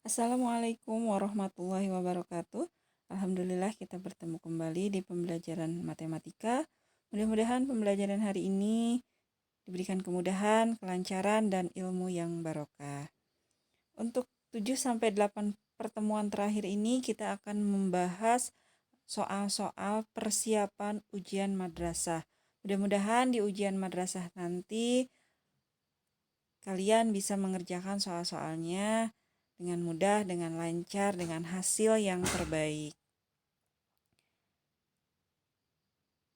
Assalamualaikum warahmatullahi wabarakatuh. Alhamdulillah kita bertemu kembali di pembelajaran matematika. Mudah-mudahan pembelajaran hari ini diberikan kemudahan, kelancaran, dan ilmu yang barokah. Untuk 7-8 pertemuan terakhir ini kita akan membahas soal-soal persiapan ujian madrasah. Mudah-mudahan di ujian madrasah nanti kalian bisa mengerjakan soal-soalnya dengan mudah, dengan lancar, dengan hasil yang terbaik.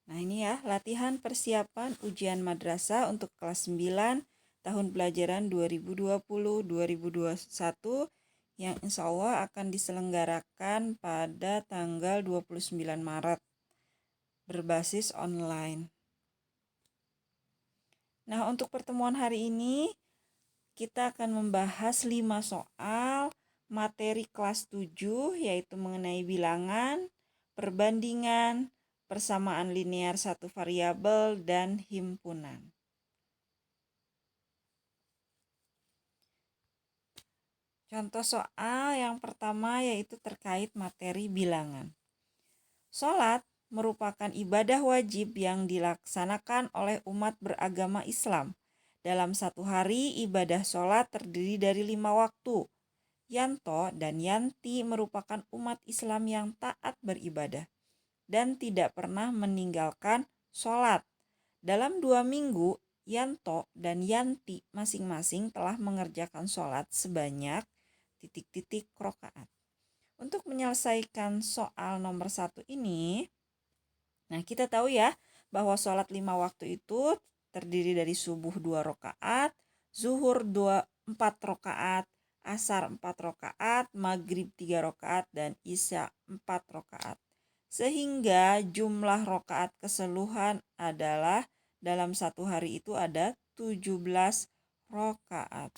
Nah ini ya, latihan persiapan ujian madrasah untuk kelas 9 tahun pelajaran 2020-2021 yang insya Allah akan diselenggarakan pada tanggal 29 Maret berbasis online. Nah untuk pertemuan hari ini kita akan membahas 5 soal materi kelas 7 yaitu mengenai bilangan, perbandingan, persamaan linear satu variabel, dan himpunan. Contoh soal yang pertama yaitu terkait materi bilangan. Sholat merupakan ibadah wajib yang dilaksanakan oleh umat beragama Islam. Dalam satu hari, ibadah sholat terdiri dari 5 waktu. Yanto dan Yanti merupakan umat Islam yang taat beribadah dan tidak pernah meninggalkan sholat. Dalam 2 minggu, Yanto dan Yanti masing-masing telah mengerjakan sholat sebanyak titik-titik rokaat. Untuk menyelesaikan soal nomor 1 ini, nah kita tahu ya bahwa sholat 5 waktu itu terdiri dari subuh 2 rokaat, zuhur 4 rokaat, asar 4 rokaat, maghrib 3 rokaat, dan isya 4 rokaat. Sehingga jumlah rokaat keseluruhan adalah dalam satu hari itu ada 17 rokaat.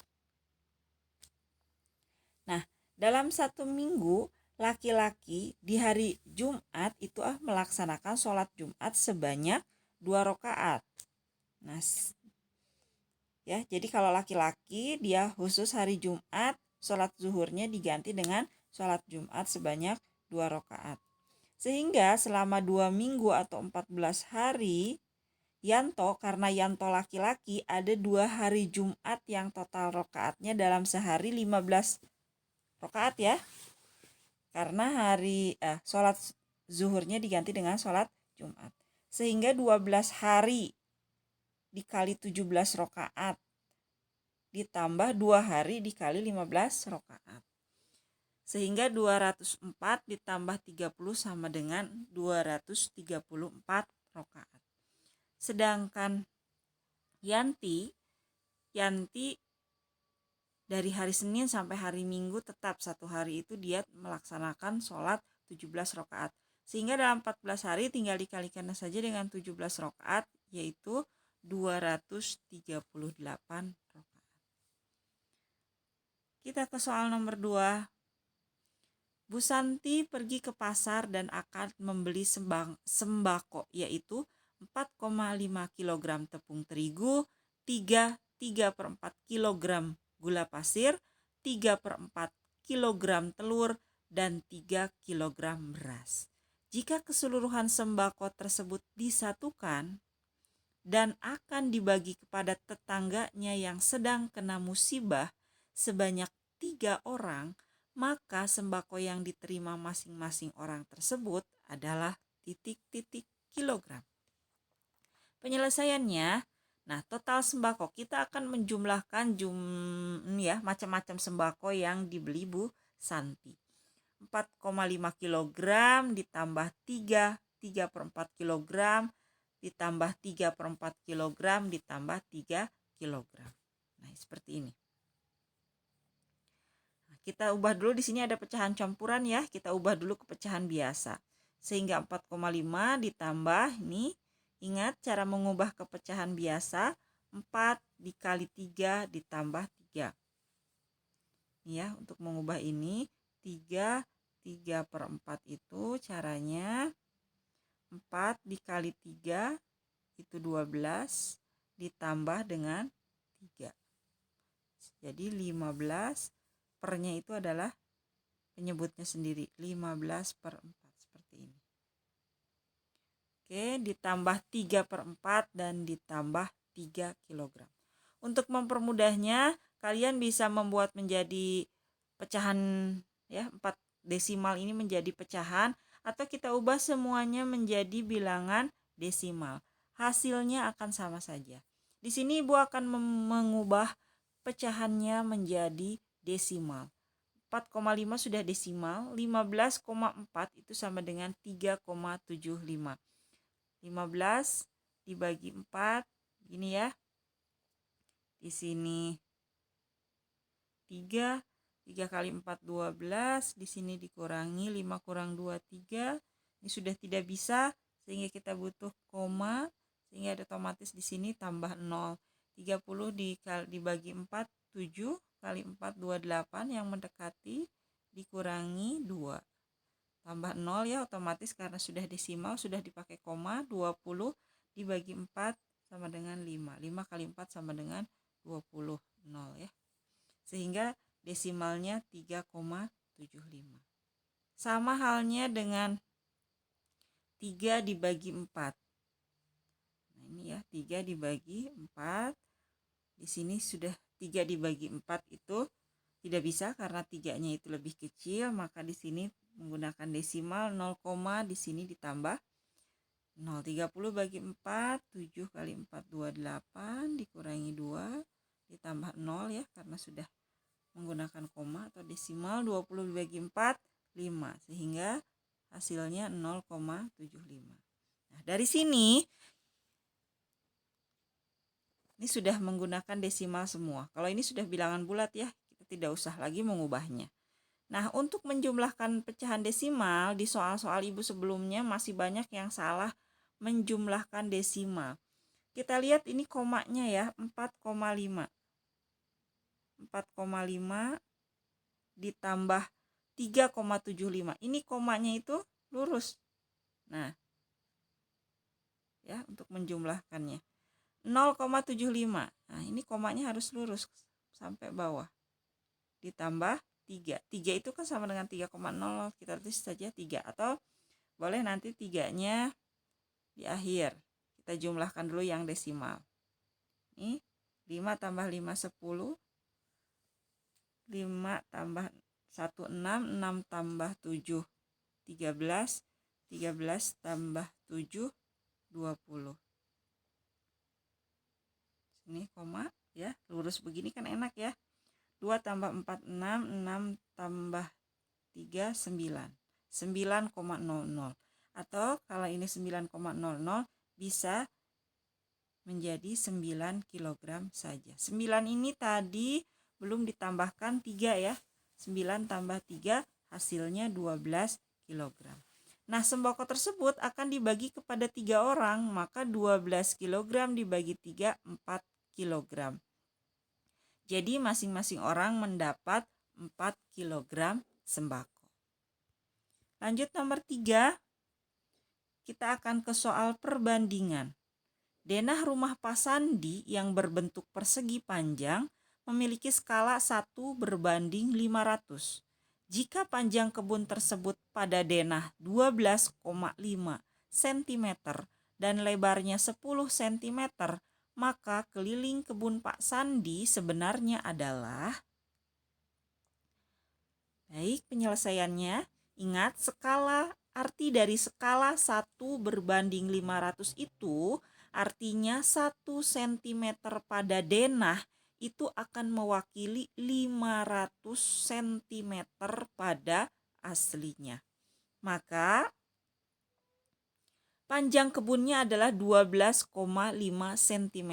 Nah, dalam satu minggu laki-laki di hari Jumat itu melaksanakan sholat Jumat sebanyak 2 rokaat. Nah, ya, jadi kalau laki-laki dia khusus hari Jumat, sholat zuhurnya diganti dengan sholat Jumat sebanyak 2 rokaat. Sehingga selama 2 minggu atau 14 hari, Yanto, karena Yanto laki-laki, ada 2 hari Jumat yang total rokaatnya dalam sehari 15 rokaat ya. Karena hari sholat zuhurnya diganti dengan sholat Jumat. Sehingga 12 hari dikali 17 rokaat ditambah 2 hari dikali 15 rokaat. Sehingga 204 ditambah 30 sama dengan 234 rokaat. Sedangkan Yanti dari hari Senin sampai hari Minggu tetap satu hari itu dia melaksanakan sholat 17 rokaat. Sehingga dalam 14 hari tinggal dikalikan saja dengan 17 rokaat yaitu 238 rokaat. Kita ke soal nomor 2. Bu Santi pergi ke pasar dan akan membeli sembako yaitu 4,5 kg tepung terigu, 3/4 kg gula pasir, 3/4 kg telur, dan 3 kg beras. Jika keseluruhan sembako tersebut disatukan dan akan dibagi kepada tetangganya yang sedang kena musibah sebanyak 3 orang, maka sembako yang diterima masing-masing orang tersebut adalah titik-titik kilogram. Penyelesaiannya, nah total sembako kita akan menjumlahkan macam-macam sembako yang dibeli Bu Santi. 4,5 kg ditambah 3/4 kg ditambah 3/4 kg ditambah 3 kg. Nah, seperti ini. Nah, kita ubah dulu di sini ada pecahan campuran ya. Kita ubah dulu ke pecahan biasa. Sehingga 4,5 ditambah ini. Ingat cara mengubah ke pecahan biasa, 4 dikali 3 ditambah 3. Ya, untuk mengubah ini 3/4 itu caranya 4 dikali 3 itu 12 ditambah dengan 3. Jadi 15 pernya itu adalah penyebutnya sendiri, 15/4 seperti ini. Oke, ditambah 3/4 dan ditambah 3 kg. Untuk mempermudahnya, kalian bisa membuat menjadi pecahan ya, 4 desimal ini menjadi pecahan, atau kita ubah semuanya menjadi bilangan desimal. Hasilnya akan sama saja. Di sini Ibu akan mengubah pecahannya menjadi desimal. 4,5 sudah desimal, 15,4 itu sama dengan 3,75. 15 dibagi 4, gini ya. Di sini 3 kali 4 12, di sini dikurangi 5 kurang 2 3. Ini sudah tidak bisa sehingga kita butuh koma, sehingga otomatis di sini tambah 0. 30 dibagi 4 7 kali 4 28 yang mendekati dikurangi 2. Tambah 0 ya, otomatis karena sudah desimal sudah dipakai koma. 20 dibagi 4 sama dengan 5. 5 kali 4 sama dengan 20, 0 ya. Sehingga desimalnya 3,75. Sama halnya dengan 3 dibagi 4. Nah, ini ya, 3 dibagi 4. Di sini sudah 3 dibagi 4 itu tidak bisa karena 3-nya itu lebih kecil, maka di sini menggunakan desimal 0, di sini ditambah 0. 30 bagi 4, 7 kali 4 28 dikurangi 2 ditambah 0 ya, karena sudah menggunakan koma atau desimal. 20 dibagi 4 5, sehingga hasilnya 0,75. Nah, dari sini ini sudah menggunakan desimal semua. Kalau ini sudah bilangan bulat ya, kita tidak usah lagi mengubahnya. Nah, untuk menjumlahkan pecahan desimal, di soal-soal Ibu sebelumnya masih banyak yang salah menjumlahkan desimal. Kita lihat ini komanya ya, 4,5. 4,5 ditambah 3,75. Ini komanya itu lurus. Nah, ya, untuk menjumlahkannya 0,75. Nah, ini komanya harus lurus sampai bawah. Ditambah 3. 3 itu kan sama dengan 3,0. Kita tulis saja 3, atau boleh nanti 3-nya di akhir. Kita jumlahkan dulu yang desimal. Ini 5 tambah 5 10. 5 tambah 1 6, 6 tambah 7 13, 13 tambah 7 20. Ini koma ya, lurus begini kan enak ya. 2 tambah 4 6, 6 tambah 3 9. 9,00. Atau kalau ini 9,00 bisa menjadi 9 kg saja. 9 ini tadi belum ditambahkan 3 ya. 9 tambah 3 hasilnya 12 kg. Nah, sembako tersebut akan dibagi kepada 3 orang, maka 12 kg dibagi 3, 4 kg. Jadi masing-masing orang mendapat 4 kg sembako. Lanjut nomor 3, kita akan ke soal perbandingan. Denah rumah Pak Sandi yang berbentuk persegi panjang memiliki skala 1 berbanding 500. Jika panjang kebun tersebut pada denah 12,5 cm dan lebarnya 10 cm, maka keliling kebun Pak Sandi sebenarnya adalah... Baik, penyelesaiannya. Ingat, arti dari skala 1 berbanding 500 itu artinya 1 cm pada denah itu akan mewakili 500 cm pada aslinya. Maka panjang kebunnya adalah 12,5 cm.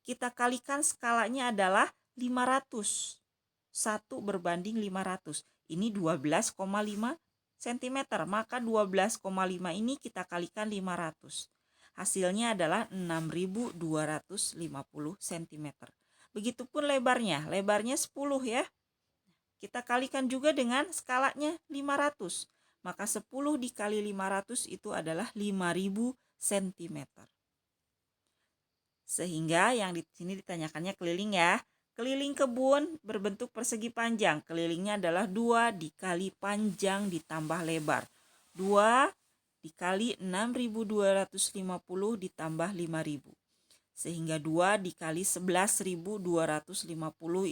Kita kalikan skalanya adalah 500. 1 berbanding 500. Ini 12,5 cm. Maka 12,5 ini kita kalikan 500. Hasilnya adalah 6.250 cm. Begitupun lebarnya. Lebarnya 10 ya. Kita kalikan juga dengan skalanya 500. Maka 10 dikali 500 itu adalah 5.000 cm. Sehingga yang di sini ditanyakannya keliling ya. keliling kebun berbentuk persegi panjang. Kelilingnya adalah 2 dikali panjang ditambah lebar. 2 dikali 6.250 ditambah 5.000. Sehingga 2 dikali 11.250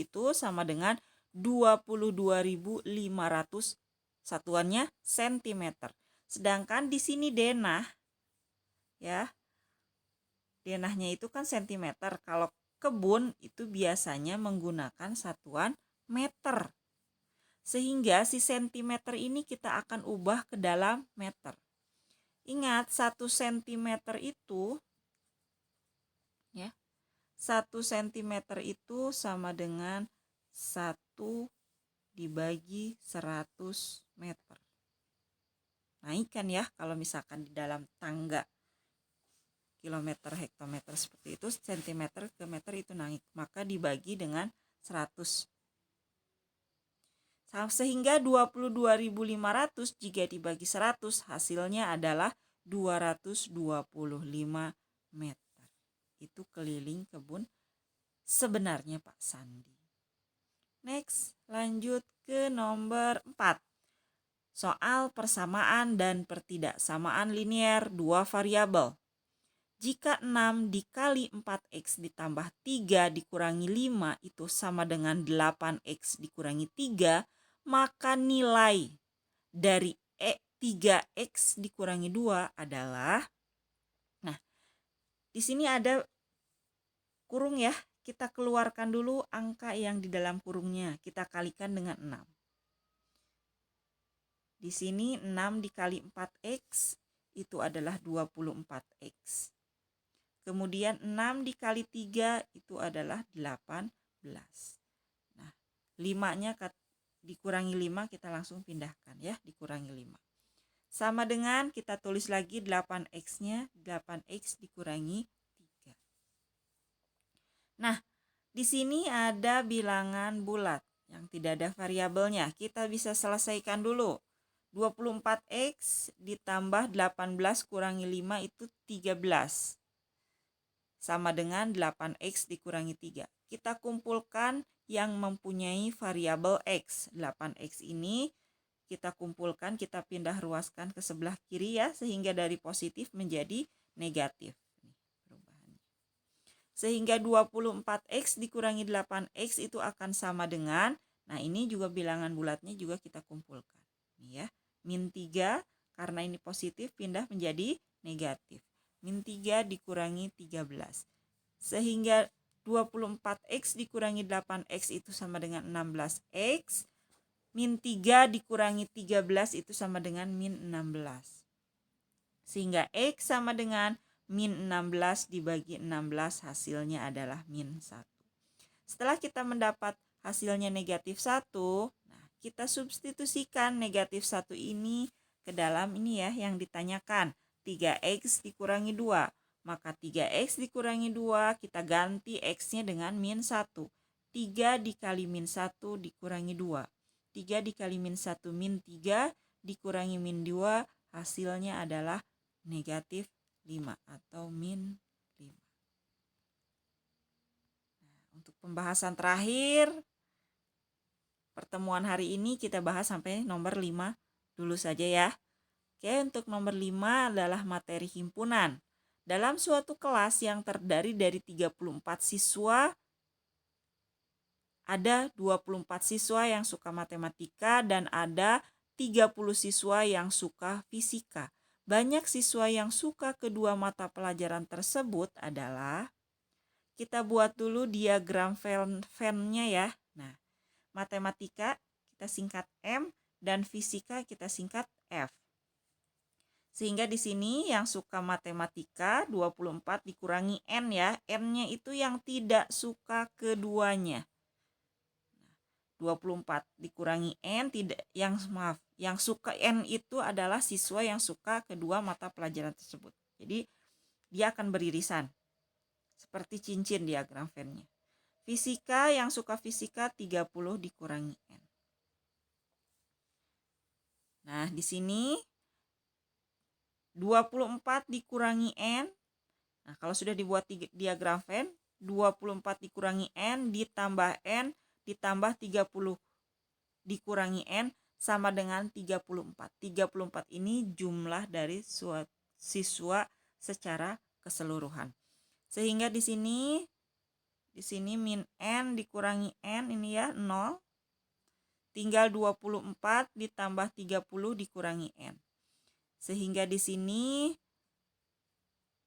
itu sama dengan 22.500, satuannya sentimeter. Sedangkan di sini denah, ya, denahnya itu kan sentimeter. Kalau kebun itu biasanya menggunakan satuan meter. Sehingga si sentimeter ini kita akan ubah ke dalam meter. Ingat, 1 sentimeter itu, ya, 1 sentimeter itu sama dengan 1 dibagi 100 meter. Naikkan ya, kalau misalkan di dalam tangga kilometer, hektometer seperti itu, sentimeter ke meter itu naik, maka dibagi dengan 100. Sehingga 22.500 jika dibagi 100 hasilnya adalah 225 meter. Itu keliling kebun sebenarnya Pak Sandi. Next, lanjut ke nomor 4. Soal persamaan dan pertidaksamaan linier dua variabel. Jika 6 dikali 4x ditambah 3 dikurangi 5 itu sama dengan 8x dikurangi 3, maka nilai dari 3x dikurangi 2 adalah, nah, di sini ada kurung ya. Kita keluarkan dulu angka yang di dalam kurungnya, kita kalikan dengan 6. Di sini 6 dikali 4x itu adalah 24x. Kemudian 6 dikali 3 itu adalah 18. Nah, 5-nya dikurangi 5 kita langsung pindahkan ya, dikurangi 5. Sama dengan kita tulis lagi 8x-nya, 8x dikurangi 3. Nah, di sini ada bilangan bulat yang tidak ada variabelnya. Kita bisa selesaikan dulu. 24x ditambah 18 kurangi 5 itu 13. Sama dengan 8x dikurangi 3. Kita kumpulkan yang mempunyai variabel x. 8x ini kita kumpulkan, kita pindah ruaskan ke sebelah kiri ya, sehingga dari positif menjadi negatif. Sehingga 24x dikurangi 8x itu akan sama dengan, nah ini juga bilangan bulatnya juga kita kumpulkan. Nih ya, min 3 karena ini positif pindah menjadi negatif. Min 3 dikurangi 13. Sehingga 24x dikurangi 8x itu sama dengan 16x. Min 3 dikurangi 13 itu sama dengan min 16. Sehingga x sama dengan min 16 dibagi 16 hasilnya adalah min 1. Setelah kita mendapat hasilnya negatif 1, nah kita substitusikan negatif 1 ini ke dalam ini ya yang ditanyakan. 3x dikurangi 2. Maka 3x dikurangi 2 kita ganti x-nya dengan min 1. 3 dikali min 1 dikurangi 2. 3 dikali min 1 min 3 dikurangi min 2 hasilnya adalah negatif 5 atau min 5. Nah, untuk pembahasan terakhir pertemuan hari ini kita bahas sampai nomor 5 dulu saja ya. Oke, untuk nomor 5 adalah materi himpunan. Dalam suatu kelas yang terdiri dari 34 siswa, ada 24 siswa yang suka matematika dan ada 30 siswa yang suka fisika. Banyak siswa yang suka kedua mata pelajaran tersebut adalah, kita buat dulu diagram Venn-nya ya. Nah, matematika kita singkat M dan fisika kita singkat F. Sehingga di sini yang suka matematika 24 dikurangi N ya. N-nya itu yang tidak suka keduanya. 24 dikurangi N yang suka N itu adalah siswa yang suka kedua mata pelajaran tersebut. Jadi dia akan beririsan seperti cincin diagram Venn-nya. Fisika yang suka fisika 30 dikurangi N. Nah, di sini 24 dikurangi N. Nah, kalau sudah dibuat diagram Venn, 24 dikurangi N ditambah N ditambah 30 dikurangi N sama dengan 34. 34 ini jumlah dari siswa secara keseluruhan. Sehingga di sini min N dikurangi N ini ya 0. Tinggal 24 ditambah 30 dikurangi N. Sehingga di sini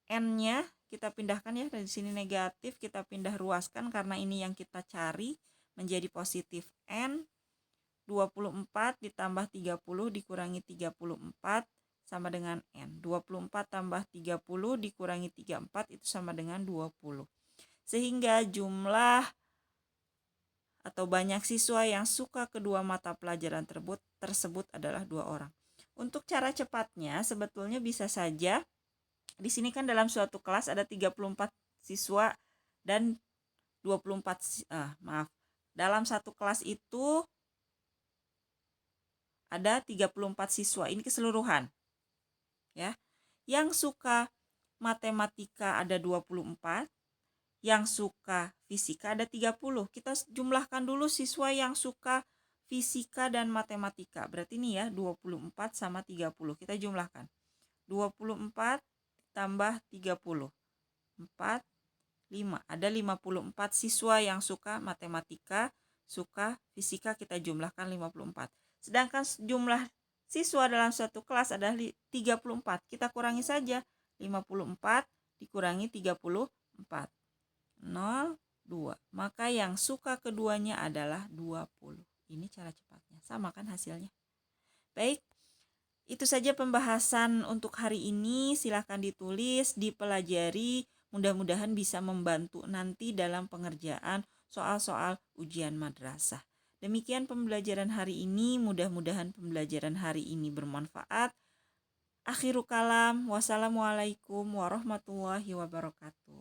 N-nya kita pindahkan ya, dari sini negatif kita pindah ruaskan karena ini yang kita cari menjadi positif N. 24 ditambah 30 dikurangi 34 sama dengan N. 24 tambah 30 dikurangi 34 itu sama dengan 20. Sehingga jumlah atau banyak siswa yang suka kedua mata pelajaran tersebut adalah 2 orang. Untuk cara cepatnya sebetulnya bisa saja di sini kan dalam suatu kelas ada 34 siswa dan 24 dalam satu kelas itu ada 34 siswa. Ini keseluruhan. Ya. Yang suka matematika ada 24, yang suka fisika ada 30. Kita jumlahkan dulu siswa yang suka fisika dan matematika. Berarti ini ya 24 sama 30. Kita jumlahkan. 24 tambah 30. 4, 5. Ada 54 siswa yang suka matematika, suka fisika, kita jumlahkan 54. Sedangkan jumlah siswa dalam satu kelas adalah 34. Kita kurangi saja. 54 dikurangi 34. 0, 2. Maka yang suka keduanya adalah 20. Ini cara cepatnya. Sama kan hasilnya? Baik. Itu saja pembahasan untuk hari ini. Silahkan ditulis, dipelajari. Mudah-mudahan bisa membantu nanti dalam pengerjaan soal-soal ujian madrasah. Demikian pembelajaran hari ini. Mudah-mudahan pembelajaran hari ini bermanfaat. Akhirul kalam. Wassalamualaikum warahmatullahi wabarakatuh.